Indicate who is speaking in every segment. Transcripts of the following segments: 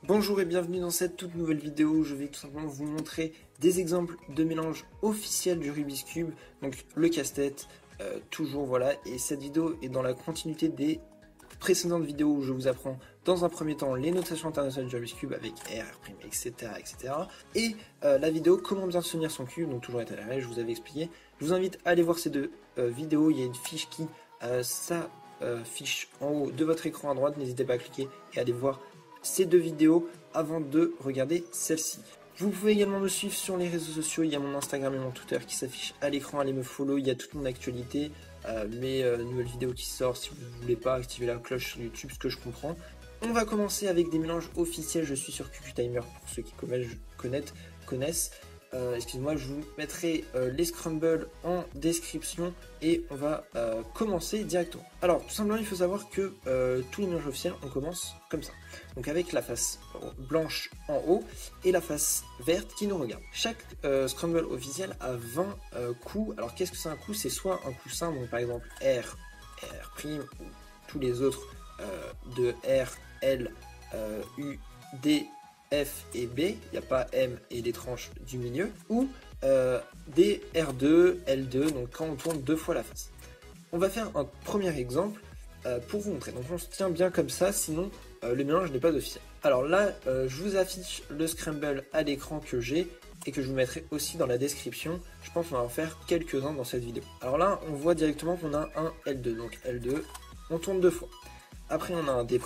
Speaker 1: Bonjour et bienvenue dans cette toute nouvelle vidéo où je vais tout simplement vous montrer des exemples de mélange officiel du Rubik's Cube, donc le casse-tête, toujours voilà, et cette vidéo est dans la continuité des précédentes vidéos où je vous apprends dans un premier temps les notations internationales du Rubik's Cube avec R, R', etc. etc. et la vidéo comment bien se tenir son cube, donc toujours état d'arrêt, je vous avais expliqué. Je vous invite à aller voir ces deux vidéos, il y a une fiche qui s'affiche en haut de votre écran à droite, n'hésitez pas à cliquer et à aller voir ces deux vidéos avant de regarder celle-ci. Vous pouvez également me suivre sur les réseaux sociaux, il y a mon Instagram et mon Twitter qui s'affichent à l'écran, allez me follow, il y a toute mon actualité, mes nouvelles vidéos qui sortent, si vous ne voulez pas activer la cloche sur YouTube, ce que je comprends. On va commencer avec des mélanges officiels, je suis sur QQ Timer pour ceux qui connaissent. Excusez-moi, je vous mettrai les scrambles en description et on va commencer directement. Alors, tout simplement, il faut savoir que tous les mélanges officiels, on commence comme ça. Donc avec la face blanche en haut et la face verte qui nous regarde. Chaque scramble officiel a 20 coups. Alors qu'est-ce que c'est un coup? C'est soit un coup simple, donc par exemple R, R', ou tous les autres de R, L, U, D, F et B, il n'y a pas M et les tranches du milieu, ou des R2, L2, donc quand on tourne deux fois la face. On va faire un premier exemple pour vous montrer. Donc on se tient bien comme ça, sinon le mélange n'est pas officiel. Alors là, je vous affiche le scramble à l'écran que j'ai et que je vous mettrai aussi dans la description. Je pense qu'on va en faire quelques-uns dans cette vidéo. Alors là, on voit directement qu'on a un L2, donc L2, on tourne deux fois. Après on a un D',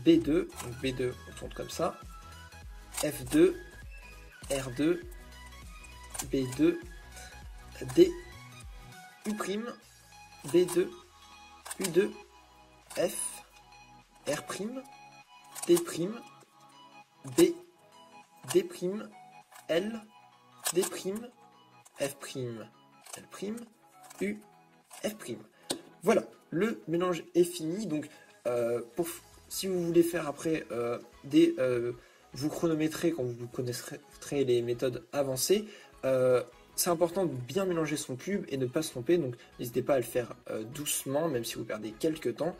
Speaker 1: B2, donc B2 on tourne comme ça, F2, R2, B2, D, U', B2, U2, F, R', D', B, D', L, D', F', L', U, F'. Voilà, le mélange est fini, donc si vous voulez faire après vous chronométrez quand vous connaîtrez les méthodes avancées, c'est important de bien mélanger son cube et ne pas se tromper, donc n'hésitez pas à le faire doucement, même si vous perdez quelques temps.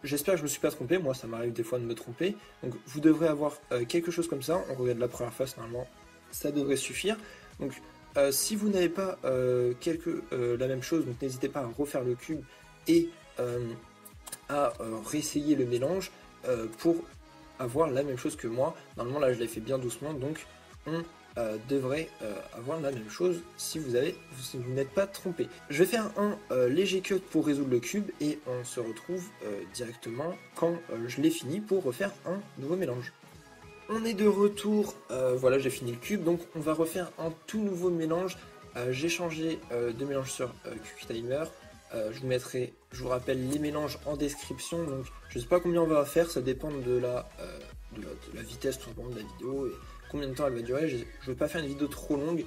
Speaker 1: J'espère que je ne me suis pas trompé, moi ça m'arrive des fois de me tromper, donc vous devrez avoir quelque chose comme ça, on regarde la première face, normalement ça devrait suffire. Donc si vous n'avez pas la même chose, donc n'hésitez pas à refaire le cube et à réessayer le mélange pour avoir la même chose que moi. Normalement là je l'ai fait bien doucement, donc on devrait avoir la même chose si vous n'êtes pas trompé. Je vais faire un léger cut pour résoudre le cube et on se retrouve directement quand je l'ai fini pour refaire un nouveau mélange. On est de retour, voilà j'ai fini le cube, donc on va refaire un tout nouveau mélange. J'ai changé de mélange sur QQ Timer. Je vous rappelle les mélanges en description, donc je ne sais pas combien on va faire, ça dépend de la vitesse tout simplement de la vidéo et combien de temps elle va durer. Je ne veux pas faire une vidéo trop longue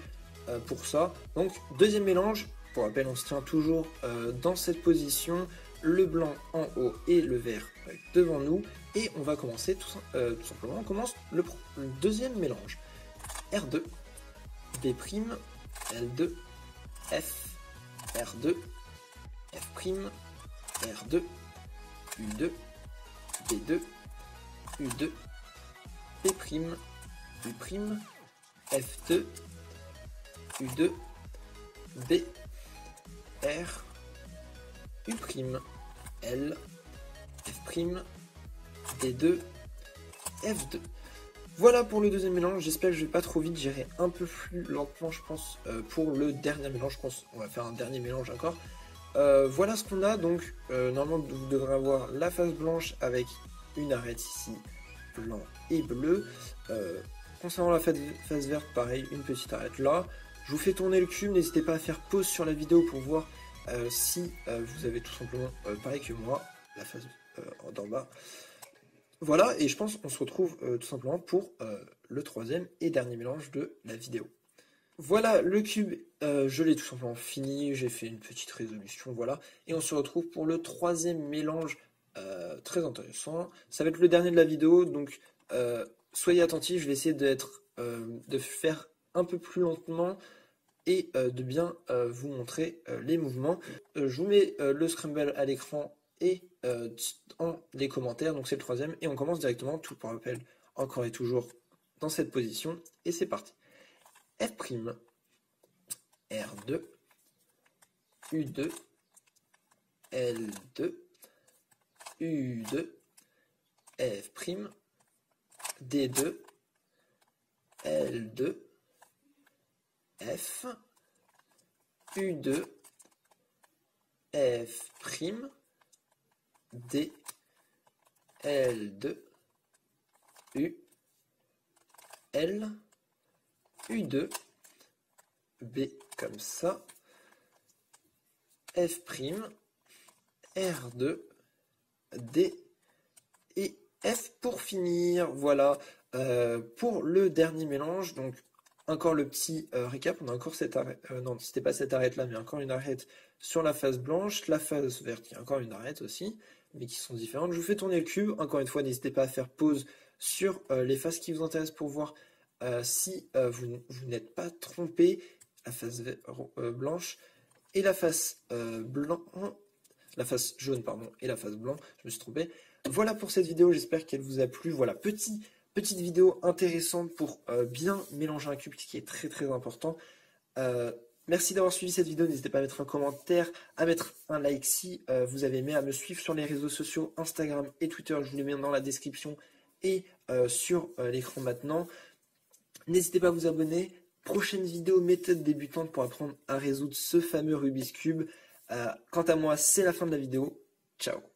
Speaker 1: pour ça. Donc deuxième mélange, pour rappel on se tient toujours dans cette position, le blanc en haut et le vert devant nous, et on va commencer tout simplement, on commence le deuxième mélange. R2, B', L2, F, R2, F', R2, U2, B2, U2, B', U', F2, U2, B, R, U', L, F', D2, F2. Voilà pour le deuxième mélange, j'espère que je vais pas trop vite, j'irai un peu plus lentement je pense pour le dernier mélange, je pense on va faire un dernier mélange encore. Voilà ce qu'on a, donc normalement vous devrez avoir la face blanche avec une arête ici, blanc et bleu. Concernant la face verte, pareil, une petite arête là. Je vous fais tourner le cube, n'hésitez pas à faire pause sur la vidéo pour voir si vous avez tout simplement pareil que moi, la face d'en bas. Voilà, et je pense qu'on se retrouve tout simplement pour le troisième et dernier mélange de la vidéo. Voilà, le cube, je l'ai tout simplement fini, j'ai fait une petite résolution, voilà. Et on se retrouve pour le troisième mélange très intéressant. Ça va être le dernier de la vidéo, donc soyez attentifs, je vais essayer de faire un peu plus lentement et de bien vous montrer les mouvements. Je vous mets le scramble à l'écran et en les commentaires, donc c'est le troisième, et on commence directement, tout pour rappel, encore et toujours dans cette position, et c'est parti. F', R2, U2, L2, U2, F', D2, L2, F, U2, F', D, L2, U, L, U2, B comme ça, F', R2, D et F pour finir. Voilà pour le dernier mélange. Donc encore le petit récap, on a encore cette arête, non c'était pas cette arête là, mais encore une arête sur la face blanche, la face verte, il y a encore une arête aussi, mais qui sont différentes. Je vous fais tourner le cube, encore une fois n'hésitez pas à faire pause sur les faces qui vous intéressent pour voir si vous n'êtes pas trompé, la face blanche et la face la face jaune pardon et la face blanc, je me suis trompé. Voilà pour cette vidéo, j'espère qu'elle vous a plu. Voilà, petite vidéo intéressante pour bien mélanger un cube, qui est très très important. Merci d'avoir suivi cette vidéo, n'hésitez pas à mettre un commentaire, à mettre un like si vous avez aimé, à me suivre sur les réseaux sociaux, Instagram et Twitter, je vous les mets dans la description et sur l'écran maintenant. N'hésitez pas à vous abonner. Prochaine vidéo, méthode débutante pour apprendre à résoudre ce fameux Rubik's Cube. Quant à moi, c'est la fin de la vidéo. Ciao.